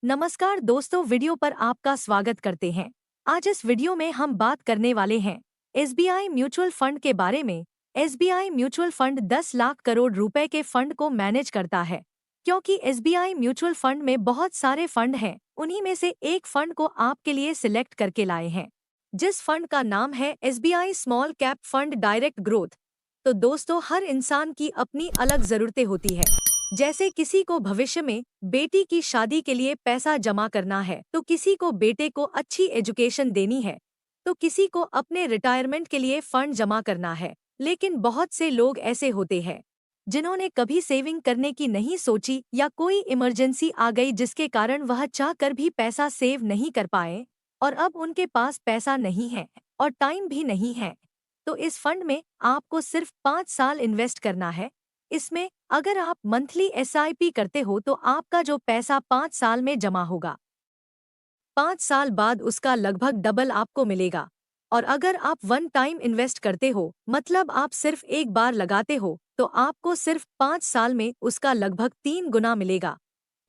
नमस्कार दोस्तों, वीडियो पर आपका स्वागत करते हैं। आज इस वीडियो में हम बात करने वाले हैं एसबीआई म्यूचुअल फंड के बारे में। SBI mutual fund 10 lakh crore रुपए के फंड को मैनेज करता है। क्योंकि एसबीआई म्यूचुअल फंड में बहुत सारे फंड हैं, उन्हीं में से एक फंड को आपके लिए सिलेक्ट करके लाए हैं, जिस फंड का नाम है SBI small cap fund direct growth. तो दोस्तों, हर इंसान की अपनी अलग जरूरतें होती है। जैसे किसी को भविष्य में बेटी की शादी के लिए पैसा जमा करना है, तो किसी को बेटे को अच्छी एजुकेशन देनी है, तो किसी को अपने रिटायरमेंट के लिए फंड जमा करना है। लेकिन बहुत से लोग ऐसे होते हैं जिन्होंने कभी सेविंग करने की नहीं सोची, या कोई इमरजेंसी आ गई जिसके कारण वह चाहकर भी पैसा सेव नहीं कर पाए, और अब उनके पास पैसा नहीं है और टाइम भी नहीं है। तो इस फंड में आपको सिर्फ 5 साल इन्वेस्ट करना है। इसमें अगर आप मंथली एसआईपी करते हो तो आपका जो पैसा 5 साल में जमा होगा, 5 साल बाद उसका लगभग डबल आपको मिलेगा। और अगर आप वन टाइम इन्वेस्ट करते हो, मतलब आप सिर्फ एक बार लगाते हो, तो आपको सिर्फ 5 साल में उसका लगभग 3 गुना मिलेगा।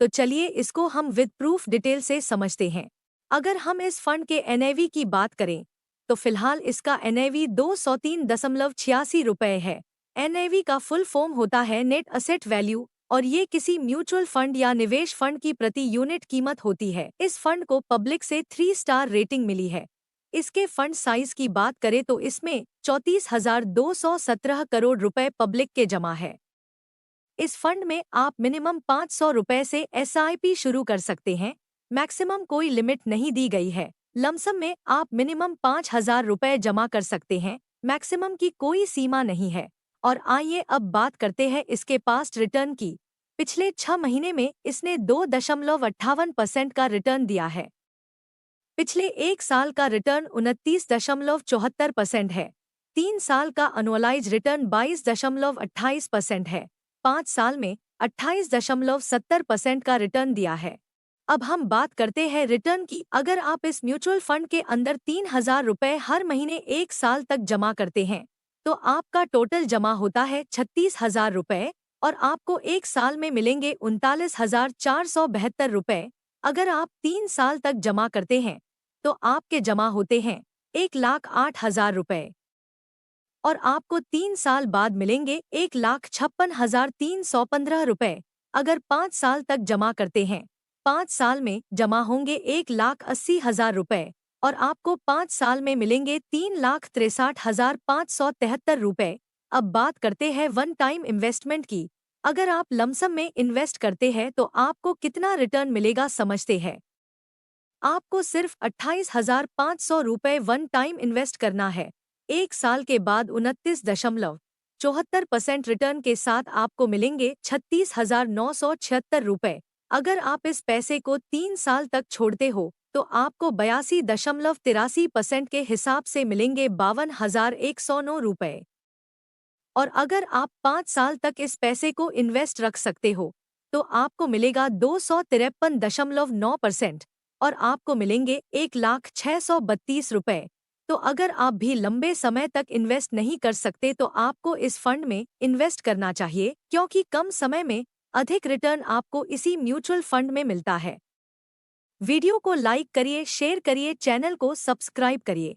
तो चलिए इसको हम विद प्रूफ डिटेल से समझते हैं। अगर हम इस फंड के एनएवी की बात करें, तो फिलहाल इसका एनएवी 203.86 रुपये है। एनएवी का फुल फॉर्म होता है नेट असेट वैल्यू, और ये किसी म्यूचुअल फंड या निवेश फंड की प्रति यूनिट कीमत होती है। इस फंड को पब्लिक से 3 स्टार रेटिंग मिली है। इसके फंड साइज की बात करें तो इसमें 34,217 करोड़ रुपए पब्लिक के जमा है। इस फंड में आप मिनिमम 500 रुपए से एसआईपी शुरू कर सकते हैं। मैक्सिमम कोई लिमिट नहीं दी गई है। लमसम में आप मिनिमम 5,000 रुपए जमा कर सकते हैं। मैक्सिमम की कोई सीमा नहीं है। और आइए अब बात करते हैं इसके पास्ट रिटर्न की। पिछले 6 महीने में इसने 2.58% का रिटर्न दिया है। पिछले एक साल का रिटर्न 29.74% है। 3 साल का अनुअलाइज रिटर्न 22.28% है। 5 साल में 28.70% का रिटर्न दिया है। अब हम बात करते हैं रिटर्न की। अगर आप इस म्यूचुअल फंड के अंदर 3,000 रुपए हर महीने 1 साल तक जमा करते हैं, तो आपका टोटल जमा होता है 36,000 रुपए, और आपको 1 साल में मिलेंगे 39,472 रुपए। अगर आप 3 साल तक जमा करते हैं, तो आपके जमा होते हैं 1,08,000 रुपए, और आपको 3 साल बाद मिलेंगे 1,56,315 रुपए। अगर 5 साल तक जमा करते हैं, 5 साल में जमा होंगे 1,80,000 रुपए, और आपको 5 साल में मिलेंगे 3,63,573 रुपए। अब बात करते हैं वन टाइम इन्वेस्टमेंट की। अगर आप लमसम में इन्वेस्ट करते हैं तो आपको कितना रिटर्न मिलेगा समझते हैं। आपको सिर्फ 28,500 रुपए वन टाइम इन्वेस्ट करना है। 1 साल के बाद 29.74% रिटर्न के साथ आपको मिलेंगे 36,976 रुपए। अगर आप इस पैसे को 3 साल तक छोड़ते हो, तो आपको 82.83% के हिसाब से मिलेंगे 52,109 रुपए। और अगर आप 5 साल तक इस पैसे को इन्वेस्ट रख सकते हो, तो आपको मिलेगा 253.9%, और आपको मिलेंगे 1,06,32 रुपए। तो अगर आप भी लंबे समय तक इन्वेस्ट नहीं कर सकते, तो आपको इस फंड में इन्वेस्ट करना चाहिए, क्योंकि कम समय में अधिक रिटर्न आपको इसी म्यूचुअल फंड में मिलता है। वीडियो को लाइक करिए, शेयर करिए, चैनल को सब्सक्राइब करिए।